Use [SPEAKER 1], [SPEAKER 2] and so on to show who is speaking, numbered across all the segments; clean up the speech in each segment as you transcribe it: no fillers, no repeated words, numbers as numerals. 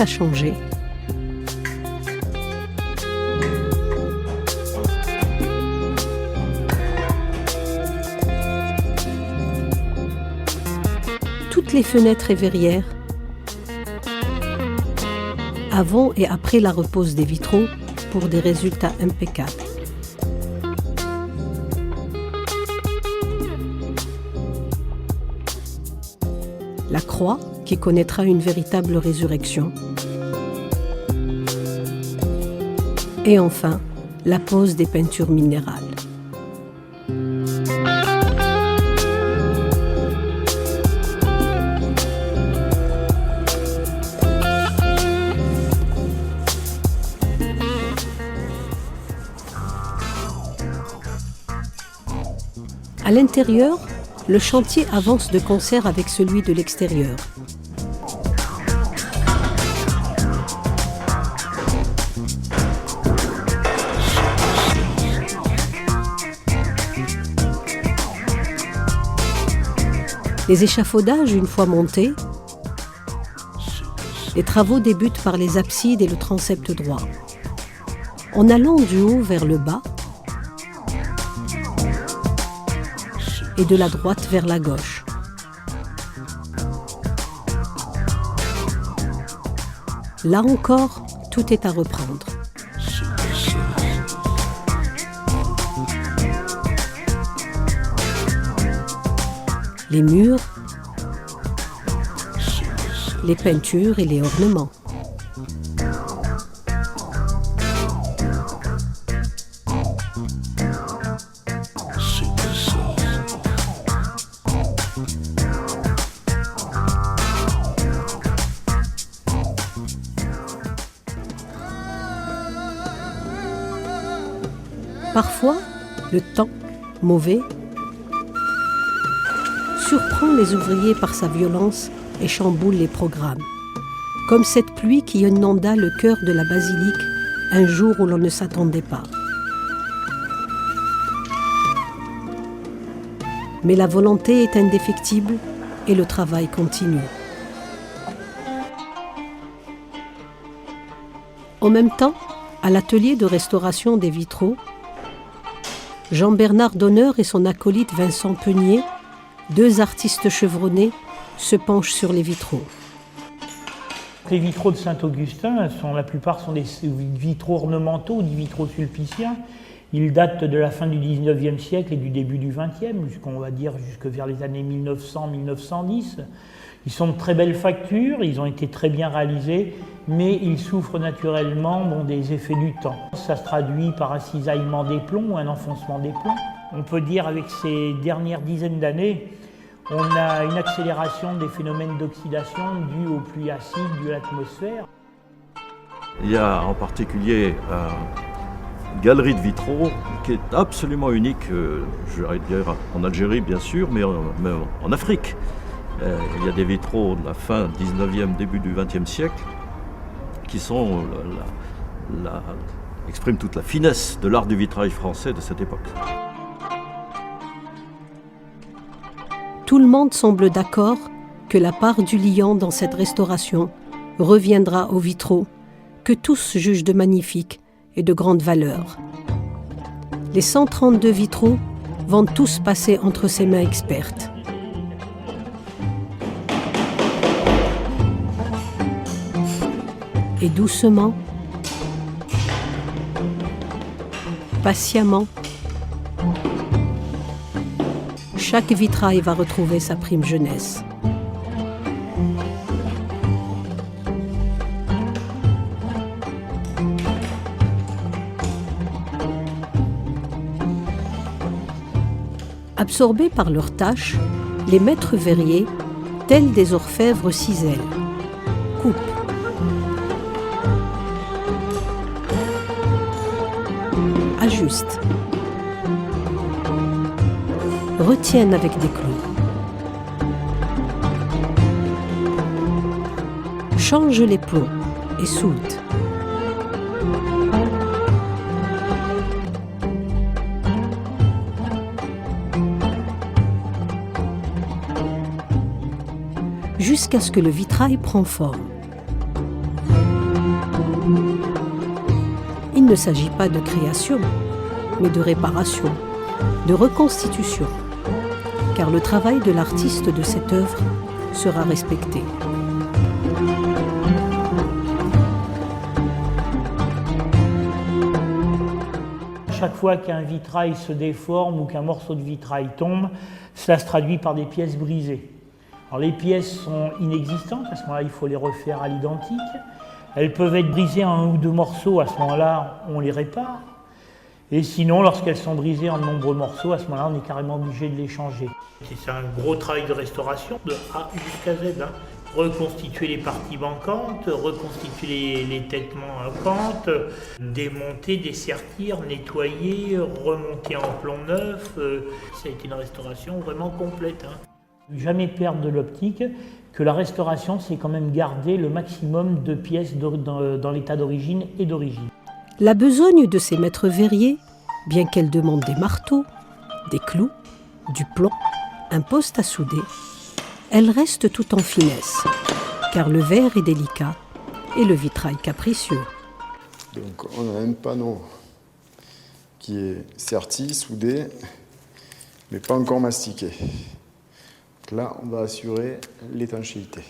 [SPEAKER 1] a changé. Toutes les fenêtres et verrières, avant et après la repose des vitraux, pour des résultats impeccables. La croix, qui connaîtra une véritable résurrection. Et enfin, la pose des peintures minérales. À l'intérieur, le chantier avance de concert avec celui de l'extérieur. Les échafaudages, une fois montés, les travaux débutent par les absides et le transept droit. En allant du haut vers le bas, et de la droite vers la gauche. Là encore, tout est à reprendre. Les murs, les peintures et les ornements. Parfois, le temps, mauvais, surprend les ouvriers par sa violence et chamboule les programmes. Comme cette pluie qui inonda le cœur de la basilique un jour où l'on ne s'attendait pas. Mais la volonté est indéfectible et le travail continue. En même temps, à l'atelier de restauration des vitraux, Jean-Bernard Donneur et son acolyte Vincent Peunier, deux artistes chevronnés, se penchent sur les vitraux.
[SPEAKER 2] Les vitraux de Saint-Augustin, la plupart sont des vitraux ornementaux, des vitraux sulpiciens. Ils datent de la fin du 19e siècle et du début du 20e, jusqu'on va dire jusque vers les années 1900-1910. Ils sont de très belles factures, ils ont été très bien réalisés, mais ils souffrent naturellement des effets du temps. Ça se traduit par un cisaillement des plombs ou un enfoncement des plombs. On peut dire avec ces dernières dizaines d'années, on a une accélération des phénomènes d'oxydation dus aux pluies acides de l'atmosphère.
[SPEAKER 3] Il y a en particulier une galerie de vitraux qui est absolument unique, je vais dire en Algérie bien sûr, mais en Afrique. Il y a des vitraux de la fin 19e, début du 20e siècle qui expriment toute la finesse de l'art du vitrail français de cette époque.
[SPEAKER 1] Tout le monde semble d'accord que la part du liant dans cette restauration reviendra aux vitraux, que tous jugent de magnifiques et de grande valeur. Les 132 vitraux vont tous passer entre ses mains expertes. Et doucement, patiemment, chaque vitrail va retrouver sa prime jeunesse. Absorbés par leurs tâches, les maîtres verriers, tels des orfèvres, cisèlent, coupent, ajustent, retiennent avec des clous, changent les plombs et soudent. Jusqu'à ce que le vitrail prend forme. Il ne s'agit pas de création, mais de réparation, de reconstitution, car le travail de l'artiste de cette œuvre sera respecté.
[SPEAKER 2] Chaque fois qu'un vitrail se déforme ou qu'un morceau de vitrail tombe, cela se traduit par des pièces brisées. Alors les pièces sont inexistantes, à ce moment-là il faut les refaire à l'identique. Elles peuvent être brisées en 1 ou 2 morceaux, à ce moment-là on les répare. Et sinon, lorsqu'elles sont brisées en de nombreux morceaux, à ce moment-là on est carrément obligé de les changer. C'est un gros travail de restauration, de A jusqu'à Z. Reconstituer les parties manquantes, reconstituer les têtes manquantes, démonter, dessertir, nettoyer, remonter en plomb neuf. Ça a été une restauration vraiment complète. Jamais perdre de l'optique que la restauration, c'est quand même garder le maximum de pièces dans l'état d'origine et d'origine.
[SPEAKER 1] La besogne de ces maîtres verriers, bien qu'elle demande des marteaux, des clous, du plomb, un poste à souder, elle reste tout en finesse, car le verre est délicat et le vitrail capricieux.
[SPEAKER 4] Donc on a un panneau qui est serti, soudé, mais pas encore mastiqué. Donc là, on va assurer l'étanchéité.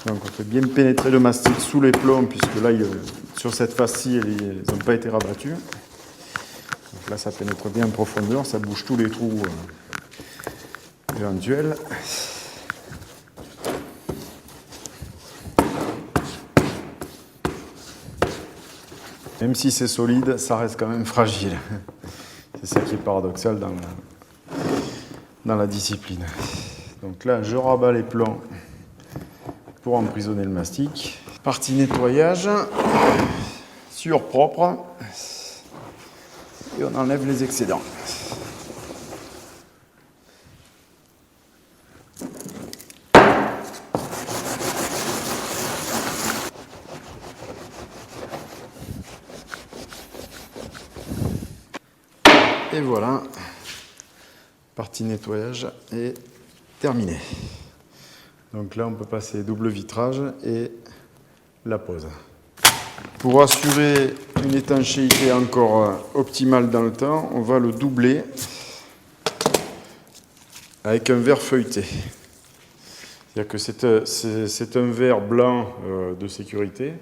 [SPEAKER 4] Donc on fait bien pénétrer le mastic sous les plombs, puisque là, sur cette face-ci, ils n'ont pas été rabattus. Donc là, ça pénètre bien en profondeur, ça bouge tous les trous éventuels. Même si c'est solide, ça reste quand même fragile. C'est ça qui est paradoxal dans la discipline. Donc là, je rabats les plombs pour emprisonner le mastic. Partie nettoyage, sur propre, et on enlève les excédents. Et voilà, partie nettoyage est terminée. Donc là, on peut passer double vitrage et la pose. Pour assurer une étanchéité encore optimale dans le temps, on va le doubler avec un verre feuilleté. C'est-à-dire que c'est un verre blanc de sécurité,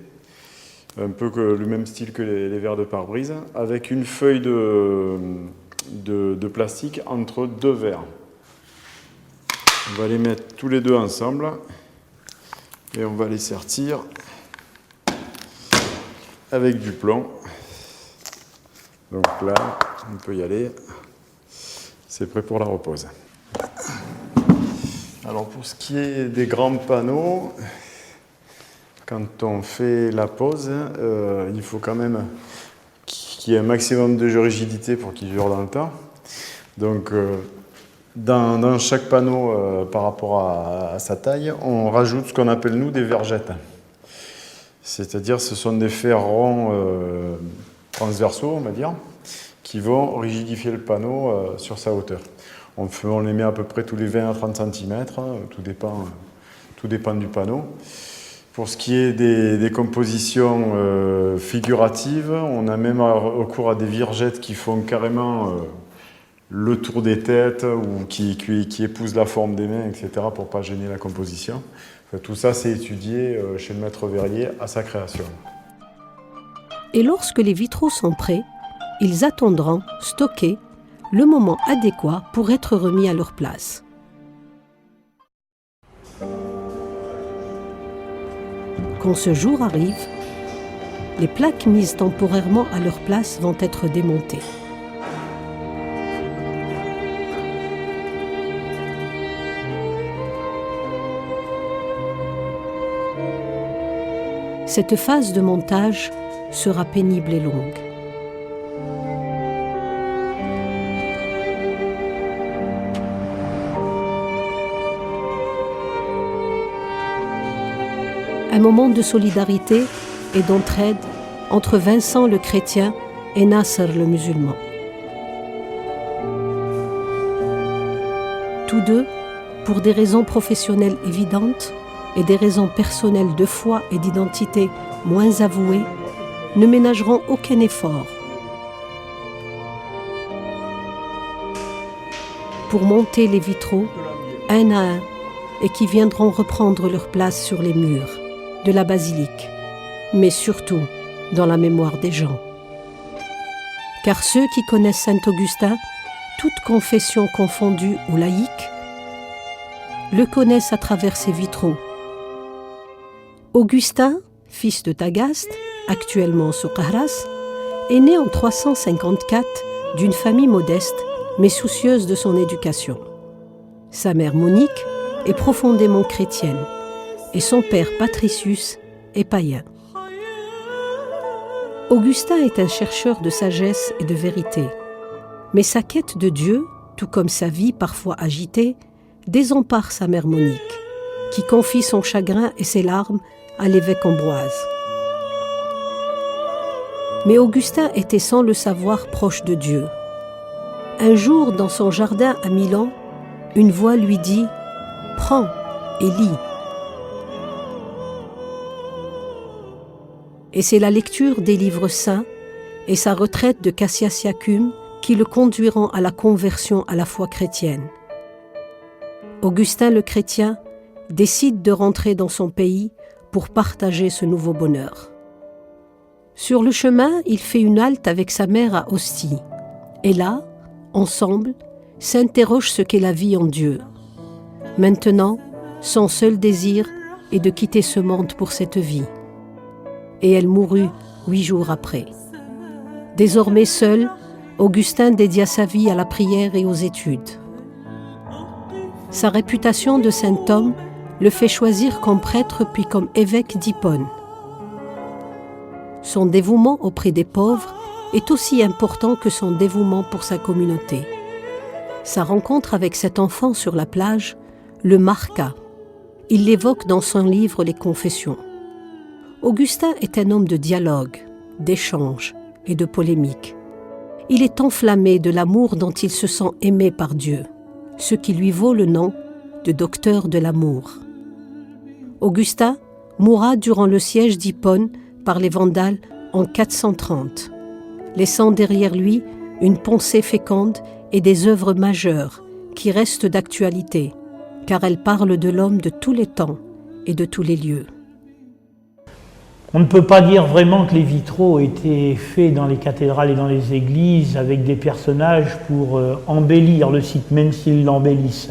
[SPEAKER 4] un peu le même style que les verres de pare-brise, avec une feuille de plastique entre 2 verres. On va les mettre tous les deux ensemble et on va les sertir avec du plomb. Donc là, on peut y aller. C'est prêt pour la repose. Alors pour ce qui est des grands panneaux, quand on fait la pose, il faut quand même qu'il y ait un maximum de rigidité pour qu'il dure dans le temps. Donc dans chaque panneau, par rapport à sa taille, on rajoute ce qu'on appelle nous des vergettes. C'est-à-dire ce sont des fers ronds transversaux, on va dire, qui vont rigidifier le panneau sur sa hauteur. On les met à peu près tous les 20 à 30 cm, tout dépend du panneau. Pour ce qui est des compositions figuratives, on a même recours à des vergettes qui font carrément le tour des têtes ou qui épousent la forme des mains, etc., pour ne pas gêner la composition. Tout ça, c'est étudié chez le maître verrier à sa création.
[SPEAKER 1] Et lorsque les vitraux sont prêts, ils attendront, stockés, le moment adéquat pour être remis à leur place. Quand ce jour arrive, les plaques mises temporairement à leur place vont être démontées. Cette phase de montage sera pénible et longue. Un moment de solidarité et d'entraide entre Vincent le chrétien et Nasser le musulman. Tous deux, pour des raisons professionnelles évidentes et des raisons personnelles de foi et d'identité moins avouées, ne ménageront aucun effort pour monter les vitraux un à un et qui viendront reprendre leur place sur les murs de la basilique, mais surtout dans la mémoire des gens. Car ceux qui connaissent Saint-Augustin, toute confession confondue ou laïque, le connaissent à travers ses vitraux. Augustin, fils de Tagaste, actuellement Soukahras, est né en 354 d'une famille modeste mais soucieuse de son éducation. Sa mère Monique est profondément chrétienne et son père Patricius est païen. Augustin est un chercheur de sagesse et de vérité, mais sa quête de Dieu, tout comme sa vie parfois agitée, désempare sa mère Monique, qui confie son chagrin et ses larmes à l'évêque Ambroise. Mais Augustin était sans le savoir proche de Dieu. Un jour, dans son jardin à Milan, une voix lui dit « Prends et lis ». Et c'est la lecture des livres saints et sa retraite de Cassiasiacum qui le conduiront à la conversion à la foi chrétienne. Augustin le chrétien décide de rentrer dans son pays pour partager ce nouveau bonheur. Sur le chemin, il fait une halte avec sa mère à Ostie. Et là, ensemble, s'interrogent ce qu'est la vie en Dieu. Maintenant, son seul désir est de quitter ce monde pour cette vie. Et elle mourut 8 jours après. Désormais seul, Augustin dédia sa vie à la prière et aux études. Sa réputation de saint homme le fait choisir comme prêtre puis comme évêque d'Hippone. Son dévouement auprès des pauvres est aussi important que son dévouement pour sa communauté. Sa rencontre avec cet enfant sur la plage le marqua. Il l'évoque dans son livre Les Confessions. Augustin est un homme de dialogue, d'échange et de polémique. Il est enflammé de l'amour dont il se sent aimé par Dieu, ce qui lui vaut le nom de docteur de l'amour. Augustin mourra durant le siège d'Hippone par les Vandales en 430, laissant derrière lui une pensée féconde et des œuvres majeures qui restent d'actualité, car elles parlent de l'homme de tous les temps et de tous les lieux.
[SPEAKER 2] On ne peut pas dire vraiment que les vitraux étaient faits dans les cathédrales et dans les églises avec des personnages pour embellir le site, même s'ils l'embellissent.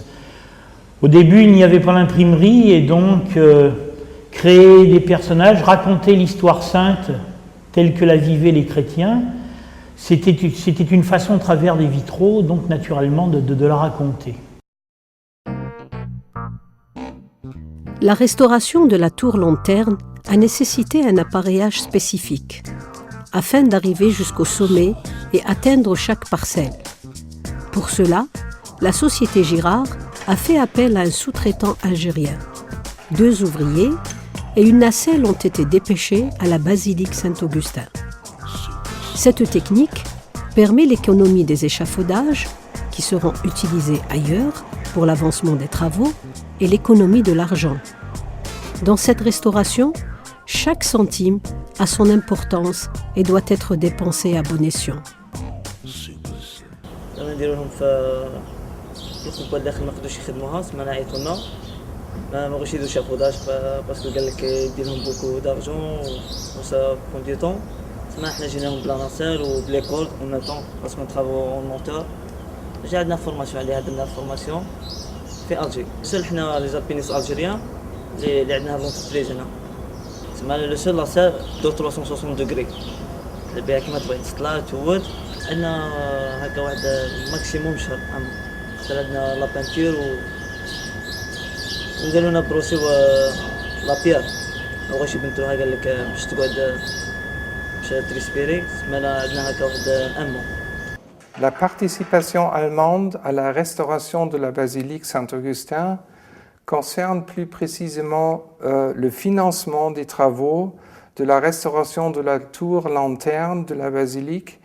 [SPEAKER 2] Au début, il n'y avait pas l'imprimerie et donc créer des personnages, raconter l'histoire sainte telle que la vivaient les chrétiens, c'était une façon, à travers des vitraux, donc naturellement, de la raconter.
[SPEAKER 1] La restauration de la tour lanterne a nécessité un appareillage spécifique, afin d'arriver jusqu'au sommet et atteindre chaque parcelle. Pour cela, la société Girard a fait appel à un sous-traitant algérien. 2 ouvriers et une nacelle ont été dépêchés à la basilique Saint-Augustin. Cette technique permet l'économie des échafaudages, qui seront utilisés ailleurs pour l'avancement des travaux, et l'économie de l'argent. Dans cette restauration, chaque centime a son importance et doit être dépensé à bon escient.
[SPEAKER 5] ما بغوش يديروا شافوداج باسكو قال لك يدير لهم بوكو دارجون و سا برون دو طون. تما حنا جيناهم بلا ناسيل و بليكول اون ميم طون باسكو نترافو اون مونتور. جا عندنا فورماسيون عليها درنا فورماسيون في الجي. سول حنا لي زالبينيس الجيريان اللي عندنا لونتربريز هنا. تما لو سول لاسيل دو 360 دوغري. بها كيما تبغي تطلع تود. عندنا هكا واحد ماكسيموم شهر حتى عندنا لا بانتور ونديرو لنا بروسيو لا بيير واش بنتو هكا قال لك باش تقعد باش تريسبيري تسمى عندنا هكا واحد امو.
[SPEAKER 6] La participation allemande à la restauration de la basilique Saint-Augustin concerne plus précisément le financement des travaux de la restauration de la tour lanterne de la basilique